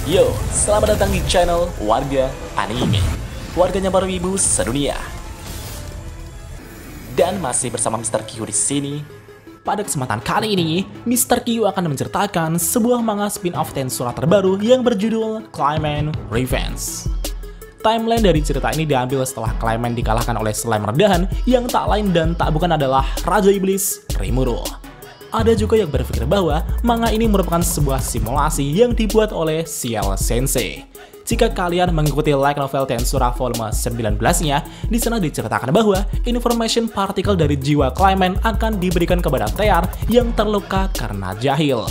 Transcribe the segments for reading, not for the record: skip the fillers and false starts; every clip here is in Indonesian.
Yo, selamat datang di channel Warga Anime, warganya para wibu sedunia. Dan masih bersama Mr. Q di sini. Pada kesempatan kali ini, Mr. Q akan menceritakan sebuah manga spin-off Tensura terbaru yang berjudul Clayman Revenge. Timeline dari cerita ini diambil setelah Clayman dikalahkan oleh slime rendahan yang tak lain dan tak bukan adalah Raja Iblis Rimuru. Ada juga yang berpikir bahwa manga ini merupakan sebuah simulasi yang dibuat oleh Ciel Sensei. Jika kalian mengikuti light novel Tensura volume 19-nya, di sana diceritakan bahwa information partikel dari jiwa Clayman akan diberikan kepada Tear yang terluka karena jahil.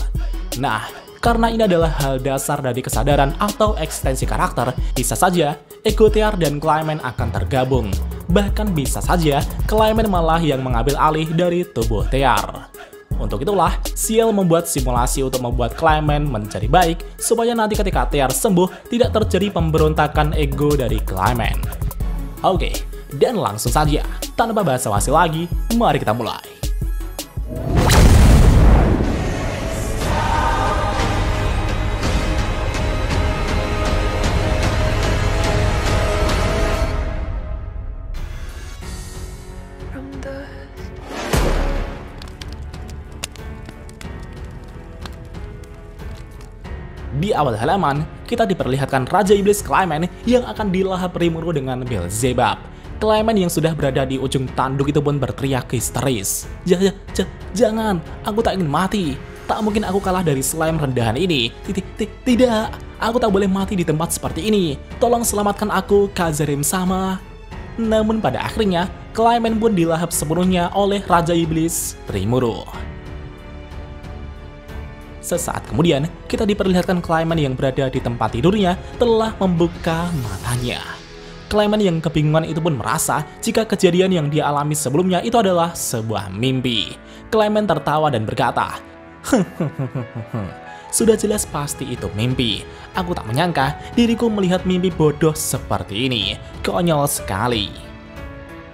Nah, karena ini adalah hal dasar dari kesadaran atau ekstensi karakter, bisa saja ego Tear dan Clayman akan tergabung. Bahkan bisa saja Clayman malah yang mengambil alih dari tubuh Tear. Untuk itulah, Ciel membuat simulasi untuk membuat Clayman menjadi baik, supaya nanti ketika Tear sembuh, tidak terjadi pemberontakan ego dari Clayman. Oke, dan langsung saja, tanpa basa-basi lagi, mari kita mulai. Di awal halaman, kita diperlihatkan Raja Iblis Clayman yang akan dilahap Rimuru dengan Beelzebub. Clayman yang sudah berada di ujung tanduk itu pun berteriak histeris. Jangan, aku tak ingin mati. Tak mungkin aku kalah dari slime rendahan ini. Tidak, aku tak boleh mati di tempat seperti ini. Tolong selamatkan aku, Kazarim-sama. Namun pada akhirnya, Clayman pun dilahap sepenuhnya oleh Raja Iblis Rimuru. Sesaat kemudian, kita diperlihatkan Clayman yang berada di tempat tidurnya telah membuka matanya. Clayman yang kebingungan itu pun merasa jika kejadian yang dia alami sebelumnya itu adalah sebuah mimpi. Clayman tertawa dan berkata, sudah jelas pasti itu mimpi. Aku tak menyangka diriku melihat mimpi bodoh seperti ini. Konyol sekali.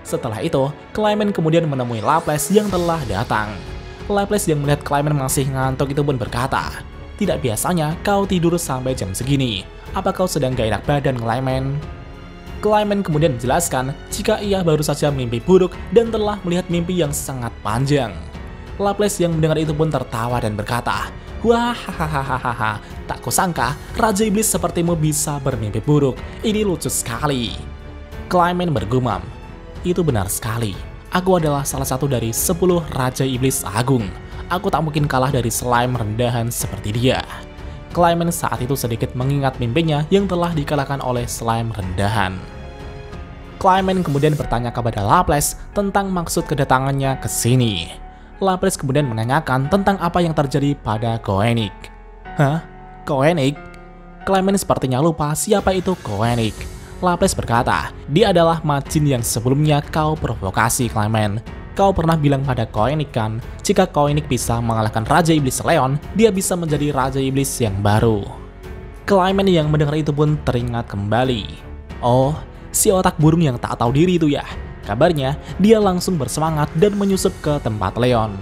Setelah itu, Clayman kemudian menemui Laples yang telah datang. Laples yang melihat Clayman masih ngantuk itu pun berkata, tidak biasanya kau tidur sampai jam segini. Apa kau sedang gak enak badan, Clayman? Clayman kemudian menjelaskan jika ia baru saja mimpi buruk dan telah melihat mimpi yang sangat panjang. Laples yang mendengar itu pun tertawa dan berkata, wah, hahaha, tak kusangka Raja Iblis sepertimu bisa bermimpi buruk. Ini lucu sekali. Clayman bergumam, itu benar sekali. Aku adalah salah satu dari 10 Raja Iblis Agung. Aku tak mungkin kalah dari slime rendahan seperti dia. Clayman saat itu sedikit mengingat mimpinya yang telah dikalahkan oleh slime rendahan. Clayman kemudian bertanya kepada Laples tentang maksud kedatangannya ke sini. Laples kemudian menanyakan tentang apa yang terjadi pada Koenig. Hah? Koenig? Clayman sepertinya lupa siapa itu Koenig. Laples berkata, dia adalah majin yang sebelumnya kau provokasi, Clayman. Kau pernah bilang pada Koenig kan, jika Koenig bisa mengalahkan Raja Iblis Leon, dia bisa menjadi Raja Iblis yang baru. Clayman yang mendengar itu pun teringat kembali. Oh, si otak burung yang tak tahu diri itu ya. Kabarnya, dia langsung bersemangat dan menyusup ke tempat Leon.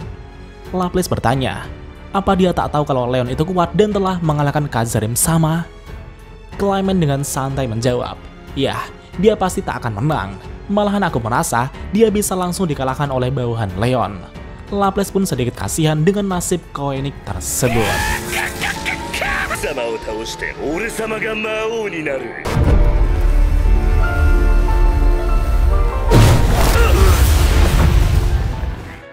Laples bertanya, apa dia tak tahu kalau Leon itu kuat dan telah mengalahkan Kazarim-sama? Clayman dengan santai menjawab, ya, dia pasti tak akan menang. Malahan aku merasa dia bisa langsung dikalahkan oleh bawahan Leon. Laples pun sedikit kasihan dengan nasib Koenig tersebut.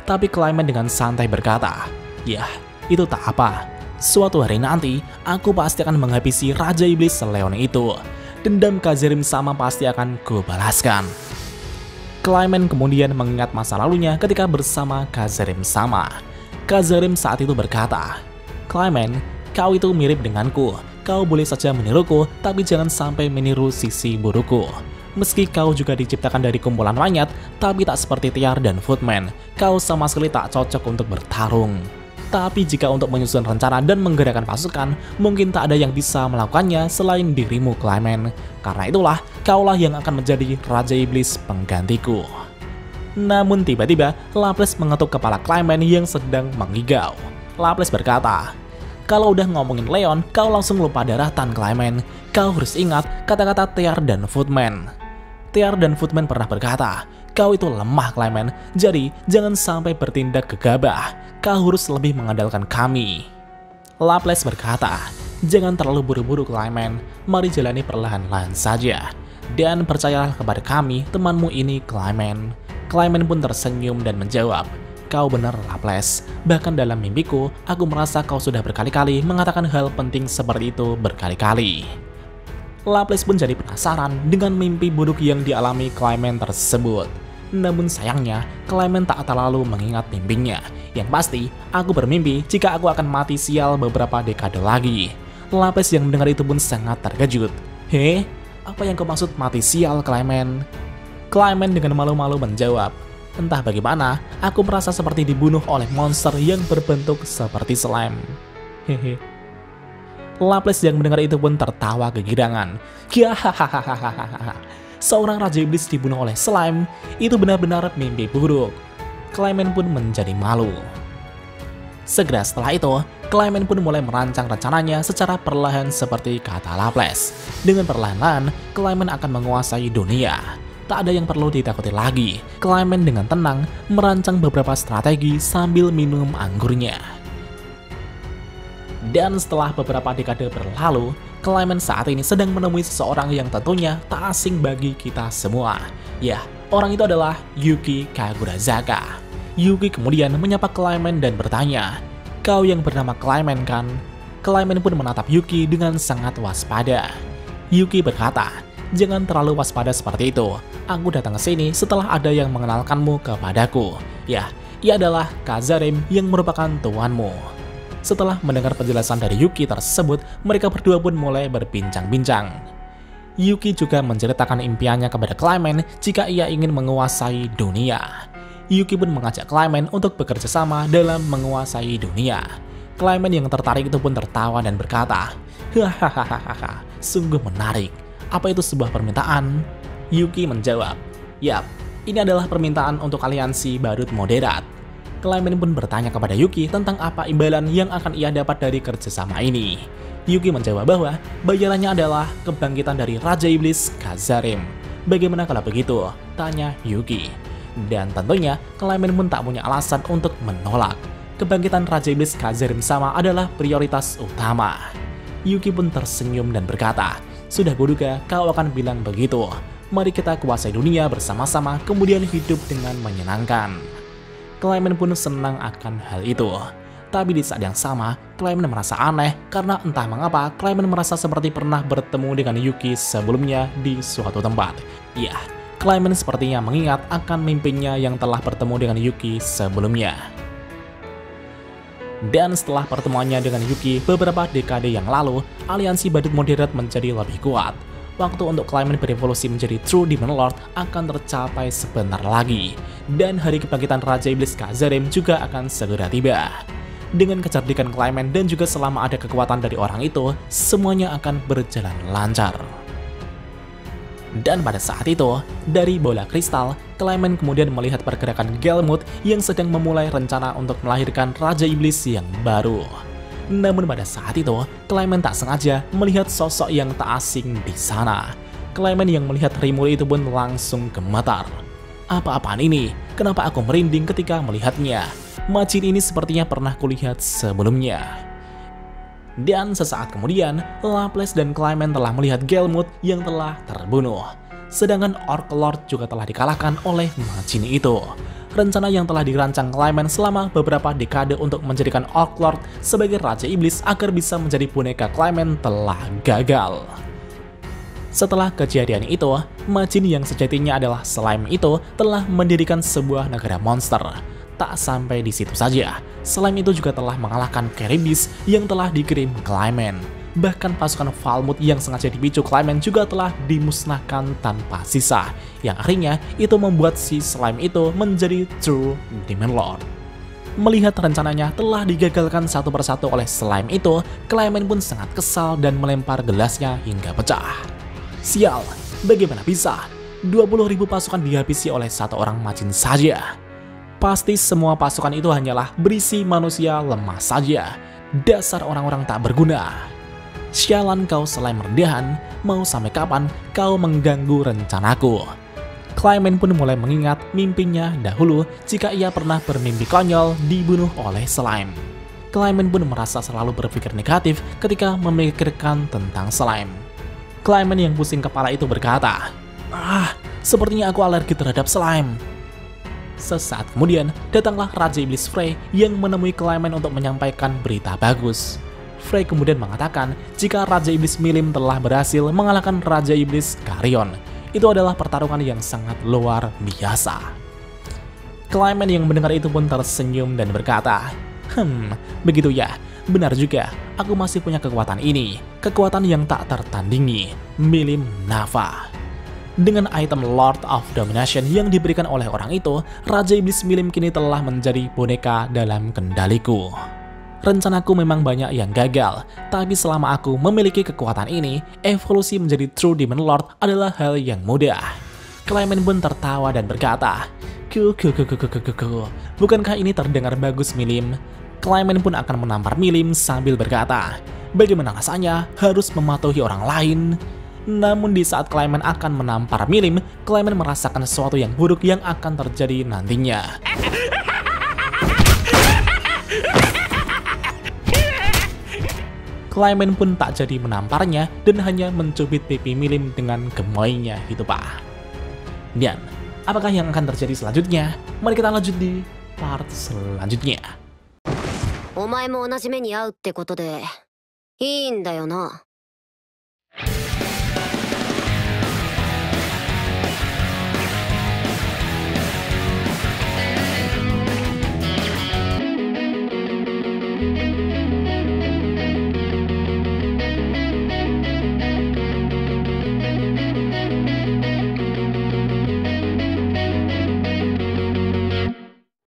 Tapi Clayman dengan santai berkata, ya, itu tak apa. Suatu hari nanti, aku pasti akan menghabisi Raja Iblis Leon itu. Dendam Kazarim-sama pasti akan kubalaskan. Clayman kemudian mengingat masa lalunya ketika bersama Kazarim-sama. Kazarim saat itu berkata, Clayman, kau itu mirip denganku. Kau boleh saja meniruku, tapi jangan sampai meniru sisi burukku. Meski kau juga diciptakan dari kumpulan monyet, tapi tak seperti Tear dan Footman. Kau sama sekali tak cocok untuk bertarung. Tapi jika untuk menyusun rencana dan menggerakkan pasukan, mungkin tak ada yang bisa melakukannya selain dirimu, Clayman. Karena itulah, kaulah yang akan menjadi Raja Iblis penggantiku. Namun tiba-tiba, Laples mengetuk kepala Clayman yang sedang mengigau. Laples berkata, Kalau udah ngomongin Leon, kau langsung lupa daratan, Clement. Kau harus ingat kata-kata Tear dan Footman. Tear dan Footman pernah berkata, kau itu lemah, Clement, jadi jangan sampai bertindak gegabah. Kau harus lebih mengandalkan kami. Laplace berkata, jangan terlalu buru-buru, Clement. Mari jalani perlahan-lahan saja. Dan percayalah kepada kami, temanmu ini, Clement. Clement pun tersenyum dan menjawab, kau benar, Laplace. Bahkan dalam mimpiku, aku merasa kau sudah berkali-kali mengatakan hal penting seperti itu berkali-kali. Laplace pun jadi penasaran dengan mimpi buruk yang dialami Clement tersebut. Namun sayangnya, Clement tak terlalu mengingat mimpinya. Yang pasti, aku bermimpi jika aku akan mati sial beberapa dekade lagi. Laplace yang mendengar itu pun sangat terkejut. Heh, apa yang kau maksud mati sial, Clement? Clement dengan malu-malu menjawab, entah bagaimana, aku merasa seperti dibunuh oleh monster yang berbentuk seperti slime. Hehe. Laplace yang mendengar itu pun tertawa kegirangan. Hahaha. Seorang raja iblis dibunuh oleh slime, itu benar-benar mimpi buruk. Clement pun menjadi malu. Segera setelah itu, Clement pun mulai merancang rencananya secara perlahan seperti kata Laplace. Dengan perlahan-lahan, Clement akan menguasai dunia. Tak ada yang perlu ditakuti lagi. Clement dengan tenang merancang beberapa strategi sambil minum anggurnya. Dan setelah beberapa dekade berlalu, Clement saat ini sedang menemui seseorang yang tentunya tak asing bagi kita semua. Ya, orang itu adalah Yuki Kagurazaka. Yuki kemudian menyapa Clement dan bertanya, kau yang bernama Clement kan? Clement pun menatap Yuki dengan sangat waspada. Yuki berkata, jangan terlalu waspada seperti itu. Aku datang ke sini setelah ada yang mengenalkanmu kepadaku. Ya, ia adalah Kazarim yang merupakan tuanmu. Setelah mendengar penjelasan dari Yuki tersebut, mereka berdua pun mulai berbincang-bincang. Yuki juga menceritakan impiannya kepada Clement jika ia ingin menguasai dunia. Yuki pun mengajak Clement untuk bekerja sama dalam menguasai dunia. Clement yang tertarik itu pun tertawa dan berkata, hahaha, sungguh menarik. Apa itu sebuah permintaan? Yuki menjawab, yap, ini adalah permintaan untuk aliansi badut moderat. Clement pun bertanya kepada Yuki tentang apa imbalan yang akan ia dapat dari kerjasama ini. Yuki menjawab bahwa bayarannya adalah kebangkitan dari Raja Iblis Kazarim. Bagaimana kalau begitu? Tanya Yuki. Dan tentunya Clement pun tak punya alasan untuk menolak. Kebangkitan Raja Iblis Kazarim sama adalah prioritas utama. Yuki pun tersenyum dan berkata, sudah kuduga kau akan bilang begitu. Mari kita kuasai dunia bersama-sama kemudian hidup dengan menyenangkan. Clement pun senang akan hal itu. Tapi di saat yang sama, Clement merasa aneh karena entah mengapa Clement merasa seperti pernah bertemu dengan Yuki sebelumnya di suatu tempat. Ya, Clement sepertinya mengingat akan mimpinya yang telah bertemu dengan Yuki sebelumnya. Dan setelah pertemuannya dengan Yuki beberapa dekade yang lalu, aliansi badut moderat menjadi lebih kuat. Waktu untuk Clement berevolusi menjadi True Demon Lord akan tercapai sebentar lagi. Dan hari kebangkitan Raja Iblis Kazarim juga akan segera tiba. Dengan kecerdikan Clement dan juga selama ada kekuatan dari orang itu, semuanya akan berjalan lancar. Dan pada saat itu, dari bola kristal, Clement kemudian melihat pergerakan Gelmut yang sedang memulai rencana untuk melahirkan Raja Iblis yang baru. Namun pada saat itu, Clement tak sengaja melihat sosok yang tak asing di sana. Clement yang melihat Rimuru itu pun langsung gemetar. Apa-apaan ini? Kenapa aku merinding ketika melihatnya? Majin ini sepertinya pernah kulihat sebelumnya. Dan sesaat kemudian, Laplace dan Clement telah melihat Gelmut yang telah terbunuh. Sedangkan Orc Lord juga telah dikalahkan oleh Majin itu. Rencana yang telah dirancang Clement selama beberapa dekade untuk menjadikan Orc Lord sebagai Raja Iblis agar bisa menjadi boneka Clement telah gagal. Setelah kejadian itu, Majin yang sejatinya adalah slime itu telah mendirikan sebuah negara monster. Tak sampai di situ saja, slime itu juga telah mengalahkan Keribis yang telah dikirim Clement. Bahkan pasukan Falmouth yang sengaja dipicu Clement juga telah dimusnahkan tanpa sisa, yang akhirnya itu membuat si slime itu menjadi True Demon Lord. Melihat rencananya telah digagalkan satu persatu oleh slime itu, Clement pun sangat kesal dan melempar gelasnya hingga pecah. Sial, bagaimana bisa? 20.000 pasukan dihabisi oleh satu orang Majin saja. Pasti semua pasukan itu hanyalah berisi manusia lemah saja. Dasar orang-orang tak berguna. Sialan kau slime rendahan, mau sampai kapan kau mengganggu rencanaku? Clayman pun mulai mengingat mimpinya dahulu jika ia pernah bermimpi konyol dibunuh oleh slime. Clayman pun merasa selalu berpikir negatif ketika memikirkan tentang slime. Clayman yang pusing kepala itu berkata, sepertinya aku alergi terhadap slime. Sesaat kemudian, datanglah Raja Iblis Frey yang menemui Clayman untuk menyampaikan berita bagus. Frey kemudian mengatakan jika Raja Iblis Milim telah berhasil mengalahkan Raja Iblis Carrion. Itu adalah pertarungan yang sangat luar biasa. Clayman yang mendengar itu pun tersenyum dan berkata, begitu ya, benar juga, aku masih punya kekuatan ini, kekuatan yang tak tertandingi, Milim Nafa. Dengan item Lord of Domination yang diberikan oleh orang itu, Raja Iblis Milim kini telah menjadi boneka dalam kendaliku. Rencanaku memang banyak yang gagal, tapi selama aku memiliki kekuatan ini, evolusi menjadi True Demon Lord adalah hal yang mudah. Clayman pun tertawa dan berkata, bukankah ini terdengar bagus Milim? Clayman pun akan menampar Milim sambil berkata, bagaimana rasanya harus mematuhi orang lain? Namun di saat Clayman akan menampar Milim, Clayman merasakan sesuatu yang buruk yang akan terjadi nantinya. Clayman pun tak jadi menamparnya dan hanya mencubit pipi Milim dengan gemoynya gitu pak. Dan apakah yang akan terjadi selanjutnya? Mari kita lanjut di part selanjutnya. お前も同じ目に遭うってことでいいんだよな。